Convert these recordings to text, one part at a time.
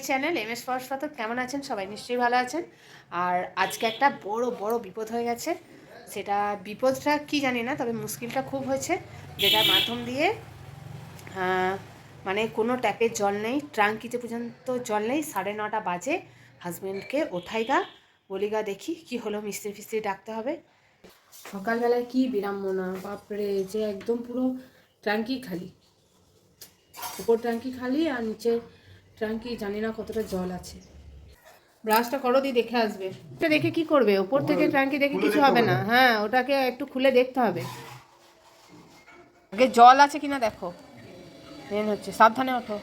Channel M S ফরস পাথর। কেমন আছেন সবাই? নিশ্চয়ই ভালো আছেন। আর আজকে একটা বড় বিপদ হয়ে গেছে। সেটা বিপদটা কি জানি না, তবে মুশকিলটা খুব হয়েছে, যেটার মাধ্যম দিয়ে মানে কোনো ট্যাপের জল নেই, ট্রাঙ্কিতে পর্যন্ত জল নেই। 9:30 বাজে। হাজব্যান্ডকে ওঠাইগা বলিগা দেখি কি হলো, মিস্ত্রি ফিস্ত্রি ডাকতে হবে। সকালবেলায় কি বিড়ম্বনা, বাপরে, যে একদম পুরো ট্যাঙ্কি খালি, উপর ট্যাঙ্কি খালি আর নিচে ট্যাঙ্কি জানি না কতটা জল আছে। ব্রাশটা করো, দিয়ে দেখে আসবে। এটা দেখে কি করবে? উপর থেকে ট্যাঙ্কি দেখে কিছু হবে না। হ্যাঁ, ওটাকে একটু খুলে দেখতে হবে, আগে জল আছে কিনা দেখো। মেন হচ্ছে, সাবধানে ওঠো।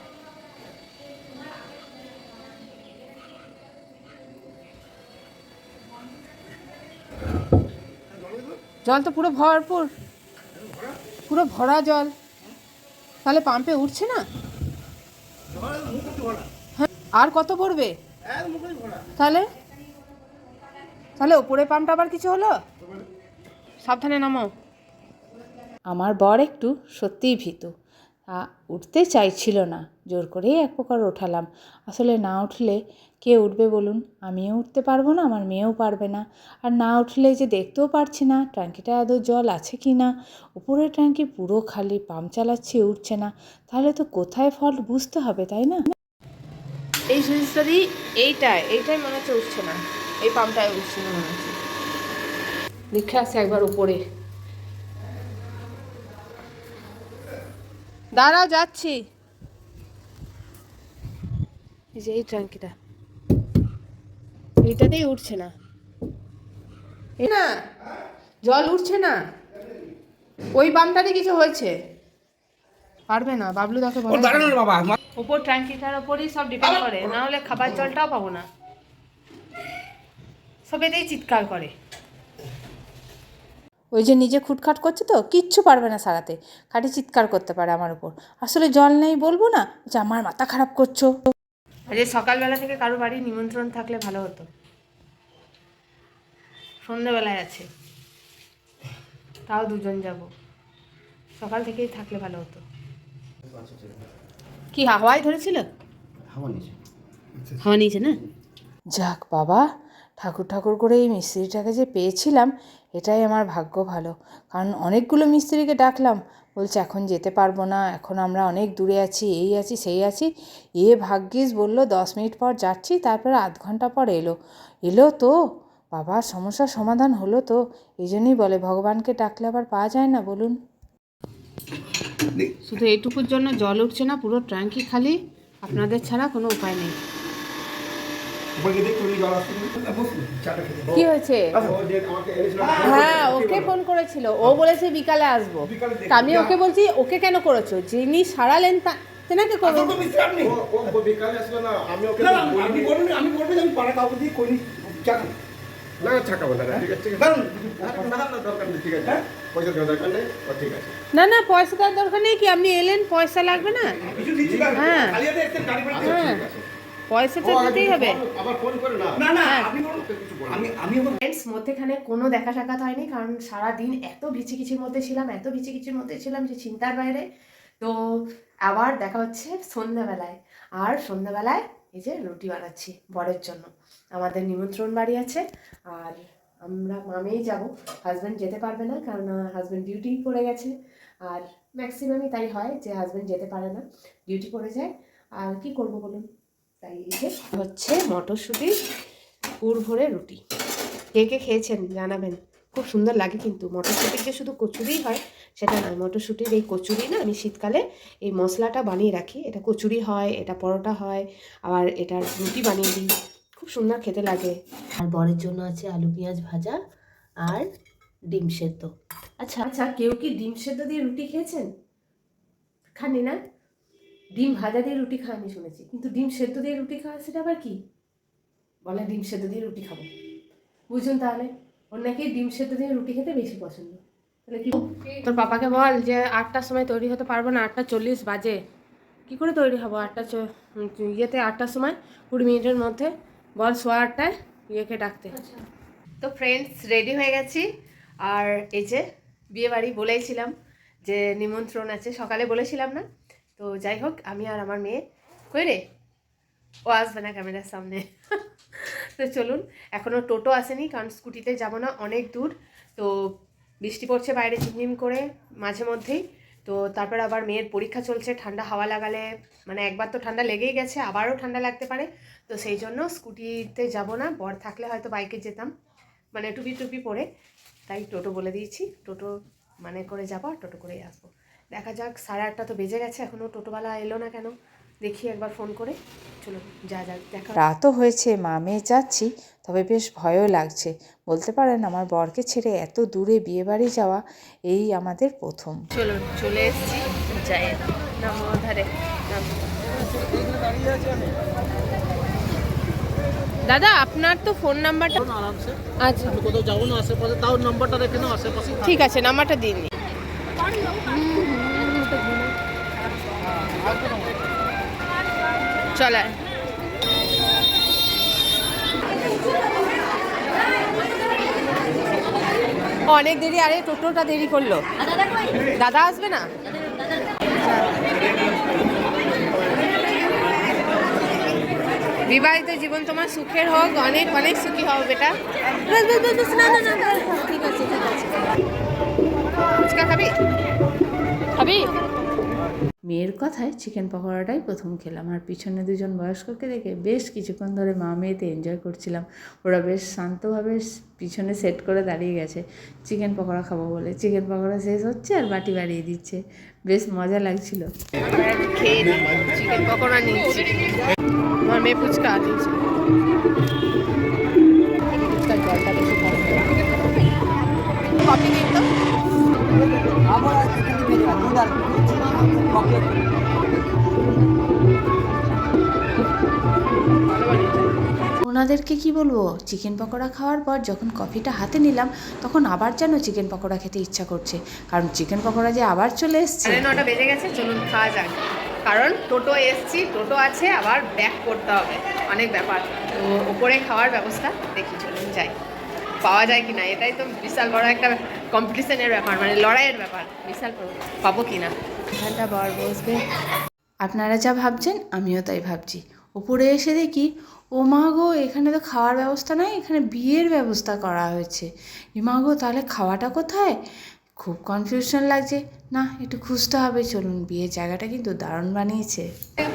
জল তো পুরো ভরপুর, পুরো ভরা জল। তাহলে পাম্পে উঠছে না? হ্যাঁ, আর কত পড়বে? তাহলে তাহলে ওপরে পাম্পটা আবার কিছু হলো? সাবধানে নামো। আমার বর একটু সত্যিই ভীতু, উঠতে চাইছিল না, জোর করেই এক প্রকার ওঠালাম। আসলে না উঠলে কে উঠবে বলুন? আমিও উঠতে পারবো না, আমার মেয়েও পারবে না। আর না উঠলে যে দেখতেও পারছি না ট্যাঙ্কিটা আদৌ জল আছে কি না। উপরের ট্যাঙ্কি পুরো খালি, পাম্প চালাচ্ছি, উঠছে না। তাহলে তো কোথায় ফল্ট বুঝতে হবে, তাই না? এই সুইচটা দিই, এইটাই মনে হচ্ছে উঠছে না, এই পাম্পটায় উঠছে না মনে হচ্ছে। লিখে আছে একবার উপরে। দাঁড়াও, যাচ্ছি। এই যে এই ট্যাঙ্কিটা, এইটাতেই উঠছে না, না জল উঠছে না। ওই পাম্পটাতে কিছু হয়েছে, পারবে না। বাবলু দাকে বলে ওপর ট্যাঙ্কিটার ওপরই সব ডিপেন্ড করে, না হলে খাবার জলটাও পাবো না। সব এতেই চিৎকার করে। ওই যে নিজে খুটখাট করছে তো কিচ্ছু পারবে না সারাতে, খাটি চিৎকার করতে পারে আমার উপর। আসলে জল নেই বলবো না যে আমার মাথা খারাপ করছো। আজ সকালবেলা থেকে কারো বাড়ি নিমন্ত্রণ থাকলে ভালো হতো। সন্ধ্যেবেলায় আছে, তাও দুজন যাব। সকাল থেকেই থাকলে ভালো হতো। কি হাওয়ায় ধরেছিল? হাওয়া নিয়েছে না? যাক বাবা, ঠাকুর ঠাকুর করে এই মিস্ত্রিটাকে যে পেয়েছিলাম, এটাই আমার ভাগ্য ভালো। কারণ অনেকগুলো মিস্ত্রিকে ডাকলাম, বলছে এখন যেতে পারবো না, এখন আমরা অনেক দূরে আছি, এই আছি সেই আছি। ভাগ্যিস বললো 10 মিনিট পর যাচ্ছি, তারপরে আধ ঘন্টা পর এলো তো বাবা, সমস্যার সমাধান হলো তো। এই জন্যই বলে ভগবানকে ডাকলে আবার পাওয়া যায় না বলুন। শুধু এইটুকুর জন্য জল উঠছে না, পুরো ট্যাঙ্কি খালি। আপনাদের ছাড়া কোনো উপায় নেই। কি হয়েছে? হ্যাঁ, ওকে ফোন করেছিল, ও বলেছে বিকালে আসবো। তা আমি ওকে বলছি, ওকে কেন করেছো? যিনি সারালেন তেনাকে করো। না না, পয়সা দেওয়ার দরকার নেই। কি আপনি এলেন, পয়সা লাগবে না? হ্যাঁ হ্যাঁ, পয়সা তো দিতেই হবে। ফ্রেন্ডস, মধ্যেখানে কোনো দেখা সাক্ষাৎ হয়নি, কারণ সারাদিন এত ভিচিকিচির মধ্যে ছিলাম যে চিন্তার বাইরে। তো আবার দেখা হচ্ছে সন্ধ্যাবেলায়। আর সন্ধ্যাবেলায় এই যে রুটি বানাচ্ছি বরের জন্য। আমাদের নিমন্ত্রণ বাড়ি আছে, আর আমরা মামেই যাব। হাজব্যান্ড যেতে পারবে না, কারণ হাজব্যান্ড ডিউটি পড়ে গেছে। আর ম্যাক্সিমামই তাই হয় যে হাজব্যান্ড যেতে পারে না, ডিউটি পড়ে যায়। আর কি করব বলুন? তাই এই যে হচ্ছে মটরশুঁটি পুর ভরে রুটি। কে কে খেয়েছেন জানাবেন, খুব সুন্দর লাগে। কিন্তু মটরশুঁটির যে শুধু কচুরিই হয় সেটা নয়, মটরশুঁটির এই কচুরি না, আমি শীতকালে এই মশলাটা বানিয়ে রাখি। এটা কচুরি হয়, এটা পরোটা হয়, আবার এটার রুটি বানিয়ে দিই, খুব সুন্দর খেতে লাগে। আর বরের জন্য আছে আলু পেঁয়াজ ভাজা আর ডিম সেদ্ধ। আচ্ছা আচ্ছা, কেউ কি ডিম সেদ্ধ দিয়ে রুটি খেয়েছেন? খাননি না? ডিম ভাজা দিয়ে রুটি খাওয়ানি শুনেছি, কিন্তু ডিম সেদ্ধ দিয়ে রুটি খাওয়া সেটা আবার কি? বলে ডিম সেদ্ধ দিয়ে রুটি খাবো। বুঝুন তাহলে, ওর নাকি ডিম সেদ্ধ দিয়ে রুটি খেতে বেশি পছন্দ। তাহলে কি তোর পাপাকে বল যে 8টার সময় তৈরি হতে পারবো না, 8:40 বাজে। কি করে তৈরি হবো 8টার সময় 20 মিনিটের মধ্যে? বল 8:15 ইয়েকে ডাকতে। তো ফ্রেন্ডস, রেডি হয়ে গেছি। আর এই যে বিয়ে বাড়ি বলেইছিলাম যে নিমন্ত্রণ আছে, সকালে বলেছিলাম না? তো যাই হোক, আমি আর আমার মেয়ে। কই রে? ও আসবে না ক্যামেরার সামনে। তো চলুন, এখনও টোটো আসেনি কারণ স্কুটিতে যাব না, অনেক দূর। তো বৃষ্টি পড়ছে বাইরে ঝিমঝিম করে মাঝে মধ্যেই। তো তারপর আবার মেয়ের পরীক্ষা চলছে, ঠান্ডা হাওয়া লাগালে মানে একবার তো ঠান্ডা লেগেই গেছে, আবারও ঠান্ডা লাগতে পারে। তো সেই জন্য স্কুটিতে যাব না, বর থাকলে হয়তো বাইকে যেতাম, মানে টুপি টুপি পরে। তাই টোটো বলে দিয়েছি, টোটো মানে করে যাবো আর টোটো করেই আসবো। দেখা যাক, 8:30 তো বেজে গেছে, এখনও টোটোওয়ালা এলো না কেন, দেখি একবার ফোন করে। চলো যা যাক, দেখা। রাতও হয়েছে, মা মেয়ে যাচ্ছি, তবে বেশ ভয়ও লাগছে। বলতে পারেন আমার বরকে ছেড়ে এত দূরে বিয়েবাড়ি যাওয়া এই আমাদের প্রথম। চলো চলে এসেছি, যাই নামো ধারে। দাদা আপনার তো ফোন নাম্বারটা আরামসে আচ্ছা, আমি কোথাও যাবো না আশেপাশে, তাও নাম্বারটা রেখে নাও আশেপাশে। ঠিক আছে, নাম্বারটা দিন। চলে অনেক দেরি, আরে টোটোটা দেরি করলো। দাদা আসবে না? বিবাহিত জীবন তোমার সুখের হোক, অনেক অনেক সুখী হও বেটা। বাস বাস বাস বাস, না না না না, ঠিক আছে ঠিক আছে। ফুচকা খাবি? খাবি? মেয়ের কথায় চিকেন পকোড়াটাই প্রথম খেলাম, আর পিছনে দুজন বয়স্ককে দেখে বেশ কিছুক্ষণ ধরে মা মেয়েতে এনজয় করছিলাম। ওরা বেশ শান্তভাবে পিছনে সেট করে দাঁড়িয়ে গেছে চিকেন পকোড়া খাবো বলে। চিকেন পকোড়া শেষ হচ্ছে আর বাটি বাড়িয়ে দিচ্ছে, বেশ মজা লাগছিল। খেয়ে চিকেন পকোড়া নিয়েছি, আমার মেয়ে ফুচকা দিয়েছে। ফুচকার জলটা বেশি খারাপ, কফি দিন তো। ওনাদেরকে কি বলবো, চিকেন পকোড়া খাওয়ার পর যখন কফিটা হাতে নিলাম তখন আবার যেন চিকেন পকোড়া খেতে ইচ্ছা করছে, কারণ চিকেন পকোড়া যে আবার চলে এসছে। 9:30 বেজে গেছে, চলুন খাওয়া যাক। কারণ টোটো এসছি, টোটো আছে, আবার ব্যাক করতে হবে, অনেক ব্যাপার। তো ওপরে খাওয়ার ব্যবস্থা দেখি, চলুন যাই। পাওয়া যায় কি না, এটাই তো বিশাল বড় একটা কম্পিটিশনের ব্যাপার, মানে লড়াইয়ের ব্যাপার, বিশাল বড়। পাবো কি না। ঘন্টা বর বসবে। আপনারা যা ভাবছেন আমিও তাই ভাবছি। উপরে এসে দেখি ও মা গো, এখানে তো খাওয়ার ব্যবস্থা নয়, এখানে বিয়ের ব্যবস্থা করা হয়েছে। এ মা গো, তাহলে খাওয়াটা কোথায়? খুব কনফিউশন লাগছে। না, একটু খুঁজতে হবে, চলুন। বিয়ের জায়গাটা কিন্তু দারুণ বানিয়েছে।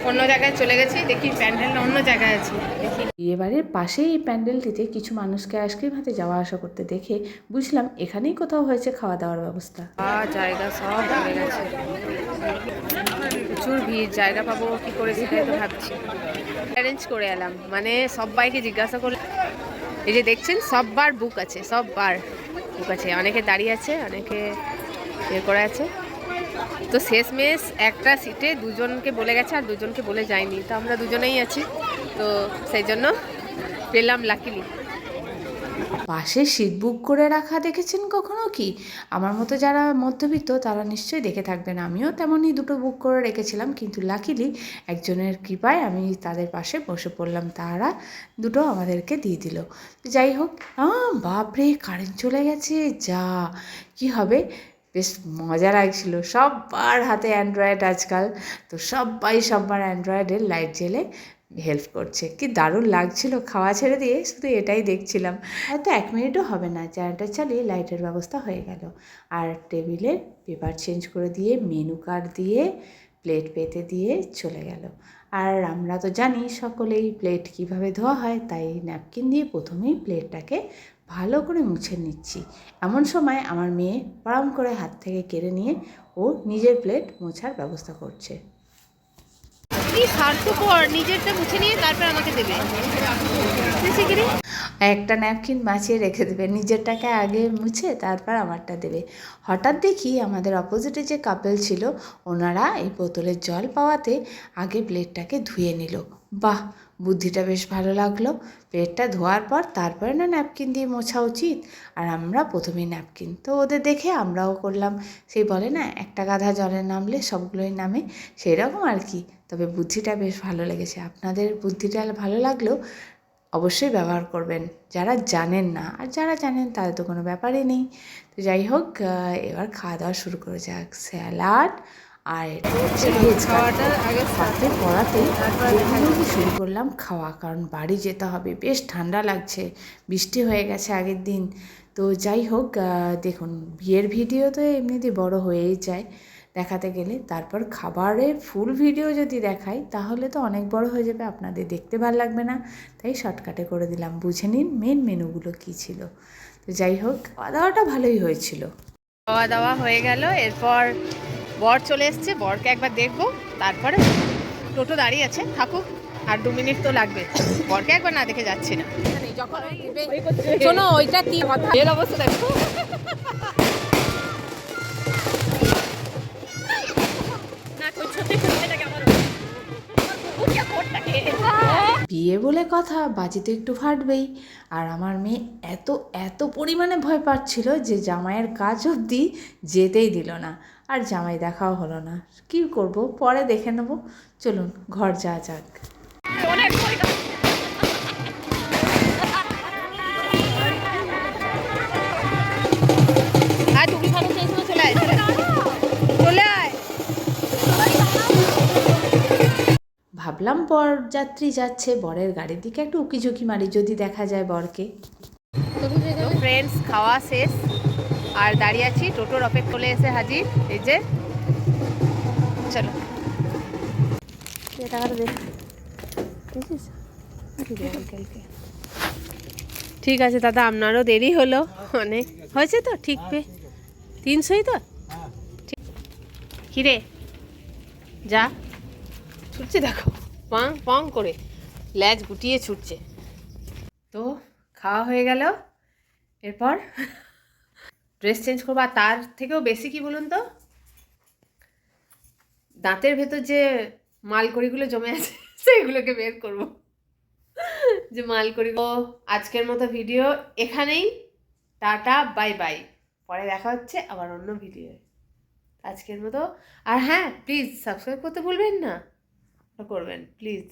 অন্য জায়গায় চলে গেছি, দেখি প্যান্ডেলটা অন্য জায়গায় আছে, দেখি। বিয়েবাড়ির পাশেই এই প্যান্ডেলটিতে কিছু মানুষকে আইসক্রিম হাতে যাওয়া আসা করতে দেখে বুঝলাম এখানেই কোথাও হয়েছে খাওয়া দাওয়ার ব্যবস্থা। জায়গা সব ভরে গেছে, প্রচুর ভিড়, জায়গা পাবো কি করে সেটাই তো ভাবছি। অ্যারেঞ্জ করে এলাম, মানে সবাইকে জিজ্ঞাসা করলাম, এই যে দেখছেন সব বার বুক আছে, সব বার বুক আছে, অনেকে দাঁড়িয়ে আছে, অনেকে ইয়ে করে আছে। তো শেষমেশ একটা সিটে দুজনকে বলে গেছে আর দুজনকে বলে যায়নি, তো আমরা দুজনেই আছি, তো সেই জন্য পেলাম লাকিলি। পাশে সিট বুক করে রাখা দেখেছেন কখনো কি? আমার মতো যারা মধ্যবিত্ত তারা নিশ্চয়ই দেখে থাকবেন। আমিও তেমনই দুটো বুক করে রেখেছিলাম, কিন্তু লাকিলি একজনের কৃপায় আমি তাদের পাশে বসে পড়লাম, তারা দুটো আমাদেরকে দিয়ে দিল। যাই হোক, বাপরে কারেন্ট চলে গেছে, যা কি হবে। বেশ মজা লাগছিল। সবার হাতে অ্যান্ড্রয়েড আজকাল, তো সব্বার অ্যান্ড্রয়েডের লাইট জ্বেলে হেল্প করছে। কি দারুণ লাগছিল, খাওয়া ছেড়ে দিয়ে শুধু এটাই দেখছিলাম। হয়তো 1 মিনিটও হবে না, জেনারেটর চালিয়ে লাইটের ব্যবস্থা হয়ে গেল। আর টেবিলে পেপার চেঞ্জ করে দিয়ে, মেনু কার্ড দিয়ে, প্লেট পেতে দিয়ে চলে গেল। আর আমরা তো জানি সকলেই প্লেট কিভাবে ধোয়া হয়, তাই ন্যাপকিন দিয়ে প্রথমেই প্লেটটাকে ভালো করে মুছে নিচ্ছি। এমন সময় আমার মেয়ে পাড়াম করে হাত থেকে কেড়ে নিয়ে ও নিজের প্লেট মোছার ব্যবস্থা করছে। কি স্বার্থপর, নিজেরটা মুছে নিয়ে তারপর আমাকে দেবে। একটা ন্যাপকিন বাঁচিয়ে রেখে দেবে, নিজেরটাকে আগে মুছে তারপর আমারটা দেবে। হঠাৎ দেখি আমাদের অপোজিটে যে কাপল ছিল, ওনারা এই বোতলের জল পাওয়াতে আগে প্লেটটাকে ধুয়ে নিল। বাহ, বুদ্ধিটা বেশ ভালো লাগলো। প্লেটটা ধোয়ার পর তারপরে না ন্যাপকিন দিয়ে মোছা উচিত, আর আমরা প্রথমেই ন্যাপকিন। তো ওদের দেখে আমরাও করলাম। সেই বলে না, একটা গাধা জলে নামলে সবগুলোই নামে, সেই রকম আর কি। তবে বুদ্ধিটা বেশ ভালো লেগেছে। আপনাদের বুদ্ধিটা ভালো লাগলেও অবশ্যই ব্যবহার করবেন, যারা জানেন না। আর যারা জানেন তাদের তো কোনো ব্যাপারই নেই। তো যাই হোক, এবার খাওয়া দাওয়া শুরু করা যাক। স্যালাড আর এটা হচ্ছে ভেজ খাওয়াটা আগে রাতে পড়াতেই শুরু করলাম খাওয়া, কারণ বাড়ি যেতে হবে, বেশ ঠান্ডা লাগছে, বৃষ্টি হয়ে গেছে আগের দিন। তো যাই হোক, দেখুন বিয়ের ভিডিও তো এমনিতে বড় হয়েই যায় দেখাতে গেলে, তারপর খাবারের ফুল ভিডিও যদি দেখাই তাহলে তো অনেক বড় হয়ে যাবে, আপনাদের দেখতে ভালো লাগবে না, তাই শর্টকাটে করে দিলাম। বুঝে নিন মেন মেনুগুলো কী ছিল। তো যাই হোক, খাওয়া দাওয়াটা ভালোই হয়েছিল। খাওয়া দাওয়া হয়ে গেল, এরপর বর চলে এসছে, বরকে একবার দেখবো, তারপরে টোটো দাঁড়িয়ে আছে, থাকুক আর 2 মিনিট তো লাগবে, বরকে একবার না দেখে যাচ্ছি না। শোনো ওইটা কি কথা, এর অবস্থা দেখো। বিয়ে বলে কথা, বাজি তো একটু ফাটবেই। আর আমার মেয়ে এত এত পরিমাণে ভয় পাচ্ছিল যে জামাইয়ের কাজ অবধি যেতেই দিল না, আর জামাই দেখাও হলো না। কি করব, পরে দেখে নেব, চলুন ঘর যাওয়া যাক। ভাবলাম বরযাত্রী যাচ্ছে, বরের গাড়ির দিকে একটু উকিঝুঁকি মারি, যদি দেখা যায় বরকে। তো ফ্রেন্ডস, খাওয়া শেষ আর দাঁড়িয়ে আছি, টোটোর অপেক্ষা চলে এসে হাজির, এই যে চলো টাকাটা দে। ঠিক আছে দাদা, আপনারও দেরি হলো অনেক, হয়েছে তো ঠিক 300ই তো কিরে, যা ছুটছে দেখো, পাং পাং করে ল্যাজ গুটিয়ে ছুটছে। তো খাওয়া হয়ে গেল, এরপর ড্রেস চেঞ্জ করবো, আর তার থেকেও বেশি কি বলুন তো, দাঁতের ভেতর যে মালকড়িগুলো জমে আছে সেগুলোকে বের করব, যে মালকড়ি। তো আজকের মতো ভিডিও এখানেই, টাটা বাই বাই, পরে দেখা হচ্ছে আবার অন্য ভিডিও আজকের মতো। আর হ্যাঁ, প্লিজ সাবস্ক্রাইব করতে ভুলবেন না, করবেন প্লিজ।